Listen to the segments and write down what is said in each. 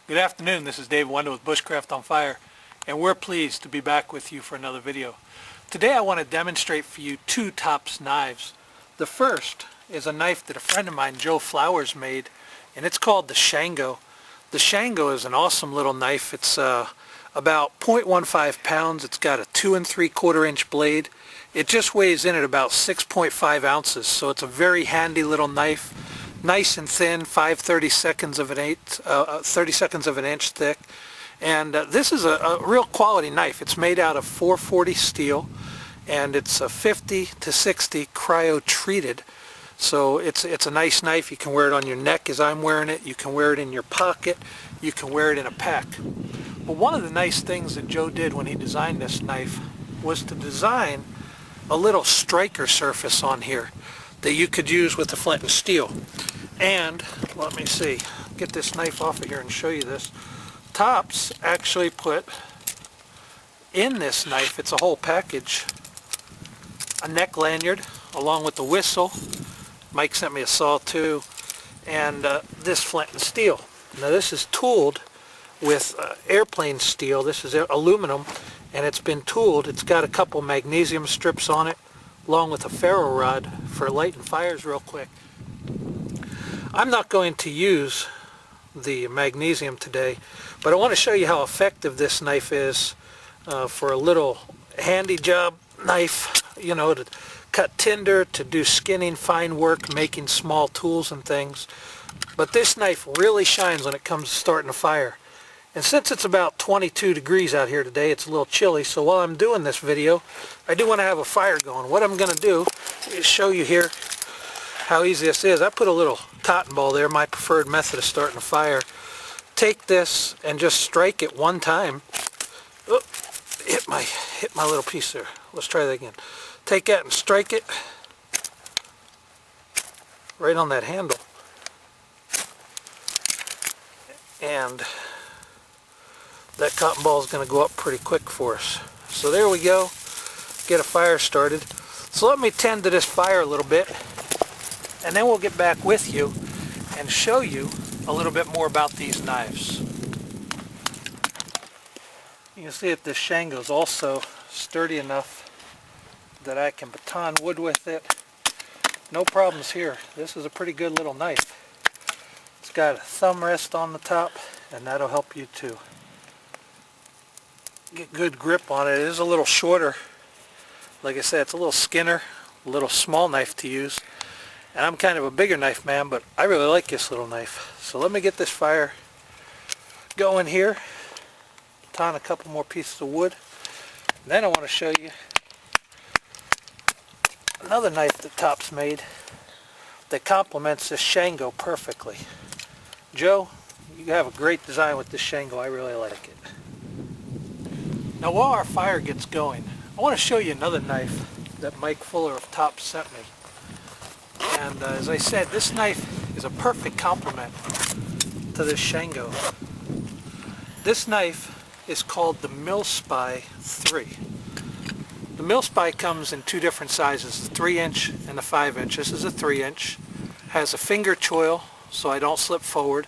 Good afternoon, this is Dave Wendell with BushcraftOnFire, and we're pleased to be back with you for another video. Today I want to demonstrate for you two tops knives. The first is a knife that a friend of mine, Joe Flowers, made, and it's called the Shango. The Shango is an awesome little knife. It's about 0.15 pounds. It's got a 2 3/4 inch blade. It just weighs in at about 6.5 ounces, so it's a very handy little knife. Nice and thin, 5/32 of an inch thick, and this is a real quality knife. It's made out of 440 steel, and it's a 50 to 60 cryo treated. So it's a nice knife. You can wear it on your neck as I'm wearing it. You can wear it in your pocket. You can wear it in a pack. But one of the nice things that Joe did when he designed this knife was to design a little striker surface on here that you could use with the flint and steel. And let me see, get this knife off of here and show you this. Tops actually put in this knife, it's a whole package, a neck lanyard along with the whistle. Mike sent me a saw too, and this flint and steel. Now this is tooled with airplane steel. This is aluminum, and it's been tooled. It's got a couple magnesium strips on it along with a ferro rod for lighting fires real quick. I'm not going to use the magnesium today, but I want to show you how effective this knife is for a little handy job knife, you know, to cut tinder, to do skinning, fine work, making small tools and things. But this knife really shines when it comes to starting a fire. And since it's about 22 degrees out here today, it's a little chilly, so while I'm doing this video, I do want to have a fire going. What I'm going to do is show you here how easy this is. I put a little cotton ball there, my preferred method of starting a fire. Take this and just strike it one time. Oh, hit my little piece there. Let's try that again. Take that and strike it right on that handle. And that cotton ball is going to go up pretty quick for us. So there we go. Get a fire started. So let me tend to this fire a little bit, and then we'll get back with you and show you a little bit more about these knives. You can see that this Shango is also sturdy enough that I can baton wood with it. No problems here. This is a pretty good little knife. It's got a thumb rest on the top, and that'll help you to get good grip on it. It is a little shorter. Like I said, it's a little skinner, a little small knife to use. And I'm kind of a bigger knife man, but I really like this little knife. So let me get this fire going here. Ton a couple more pieces of wood. And then I want to show you another knife that Top's made that complements this Shango perfectly. Joe, you have a great design with this Shango. I really like it. Now while our fire gets going, I want to show you another knife that Mike Fuller of Top sent me. And as I said, this knife is a perfect complement to this Shango. This knife is called the Mil-Spie3. The Mil-Spie comes in two different sizes, the 3-inch and the 5-inch. This is a 3-inch. Has a finger choil so I don't slip forward.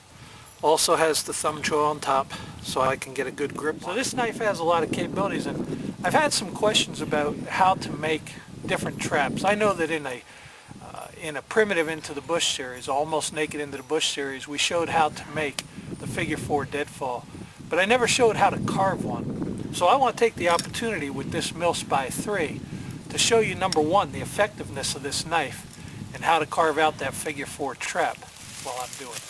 Also has the thumb choil on top so I can get a good grip. So this knife has a lot of capabilities, and I've had some questions about how to make different traps. I know that in a primitive Into the Bush series, Almost Naked Into the Bush series, we showed how to make the figure 4 deadfall, but I never showed how to carve one. So I want to take the opportunity with this Mil-Spie3 to show you, number one, the effectiveness of this knife and how to carve out that figure 4 trap while I'm doing it.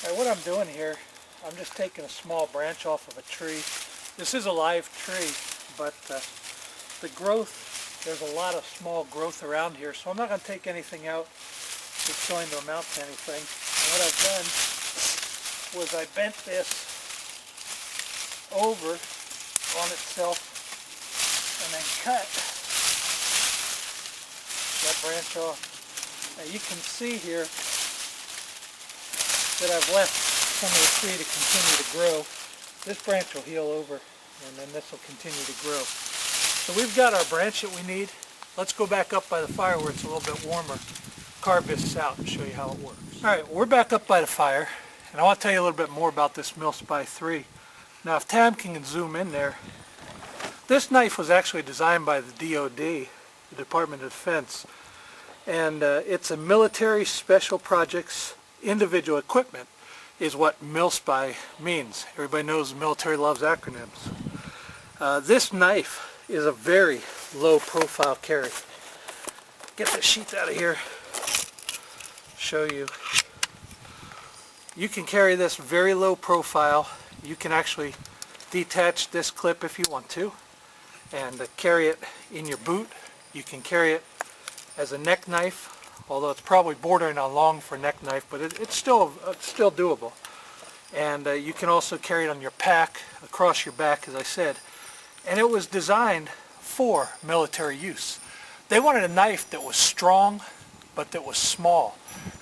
Alright, what I'm doing here, I'm just taking a small branch off of a tree. This is a live tree, but the growth, there's a lot of small growth around here, so I'm not going to take anything out that's going to amount to anything. And what I've done was I bent this over on itself and then cut that branch off. Now you can see here that I've left some of the tree to continue to grow. This branch will heal over, and then this will continue to grow. So we've got our branch that we need. Let's go back up by the fire where it's a little bit warmer, carve this out and show you how it works. Alright, we're back up by the fire, and I want to tell you a little bit more about this Mil-Spie3. Now if Tam can zoom in there, this knife was actually designed by the DoD, the Department of Defense, and it's a military special projects individual equipment is what Mil-Spie means. Everybody knows the military loves acronyms. This knife is a very low profile carry. Get the sheath out of here, show you. You can carry this very low profile. You can actually detach this clip if you want to and carry it in your boot. You can carry it as a neck knife, although it's probably bordering on long for a neck knife, but it's still doable. And you can also carry it on your pack, across your back, as I said. And it was designed for military use. They wanted a knife that was strong, but that was small,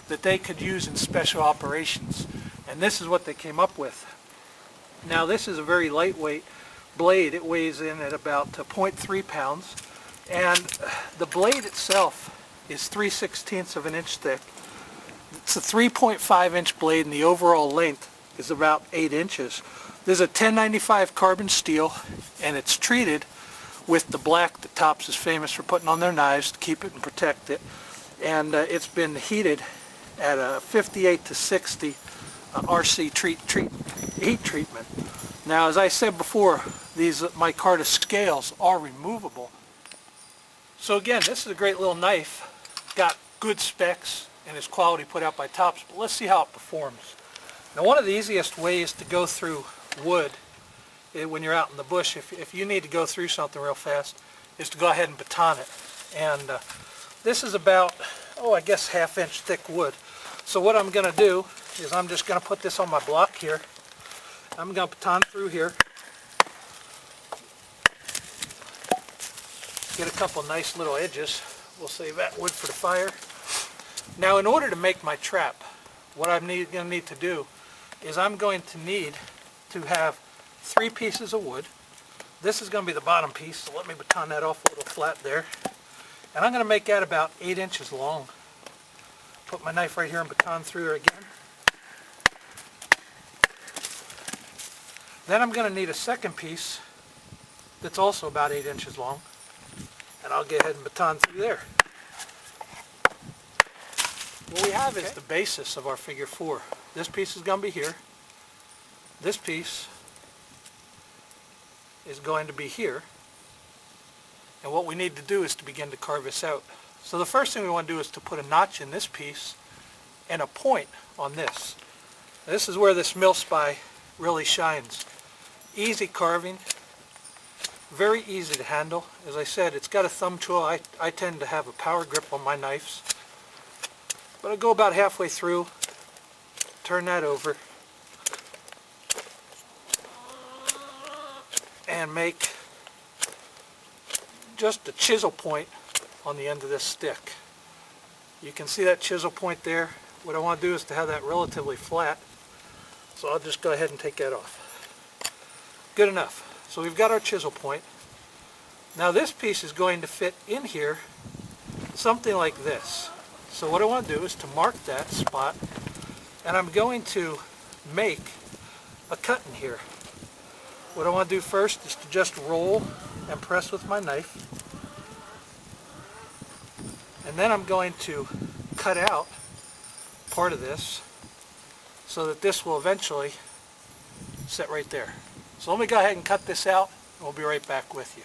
that they could use in special operations. And this is what they came up with. Now this is a very lightweight blade. It weighs in at about 0.3 pounds. And the blade itself is 3/16 of an inch thick. It's a 3.5 inch blade, and the overall length is about 8 inches. This is a 1095 carbon steel, and it's treated with the black that Tops is famous for putting on their knives to keep it and protect it. And it's been heated at a 58 to 60 RC heat treatment. Now, as I said before, these micarta scales are removable. So again, this is a great little knife. Got good specs and is quality put out by Tops, but let's see how it performs. Now, one of the easiest ways to go through wood when you're out in the bush, if you need to go through something real fast, is to go ahead and baton it. And this is about, I guess 1/2 inch thick wood. So what I'm going to do is I'm just going to put this on my block here. I'm going to baton through here. Get a couple nice little edges. We'll save that wood for the fire. Now, in order to make my trap, what I'm going to need to do is I'm going to need to have 3 pieces of wood. This is going to be the bottom piece, so let me baton that off a little flat there. And I'm going to make that about 8 inches long. Put my knife right here and baton through there again. Then I'm going to need a second piece that's also about 8 inches long. And I'll go ahead and baton through there. What we have is the basis of our figure 4. This piece is going to be here. This piece is going to be here. And what we need to do is to begin to carve this out. So the first thing we want to do is to put a notch in this piece and a point on this. This is where this Mil-Spie really shines. Easy carving, very easy to handle. As I said, it's got a thumb tool. I tend to have a power grip on my knives. But I go about halfway through, turn that over, and make just a chisel point on the end of this stick. You can see that chisel point there. What I want to do is to have that relatively flat, so I'll just go ahead and take that off. Good enough. So we've got our chisel point. Now this piece is going to fit in here something like this. So what I want to do is to mark that spot, and I'm going to make a cut in here. What I want to do first is to just roll and press with my knife, and then I'm going to cut out part of this so that this will eventually sit right there. So let me go ahead and cut this out, and we'll be right back with you.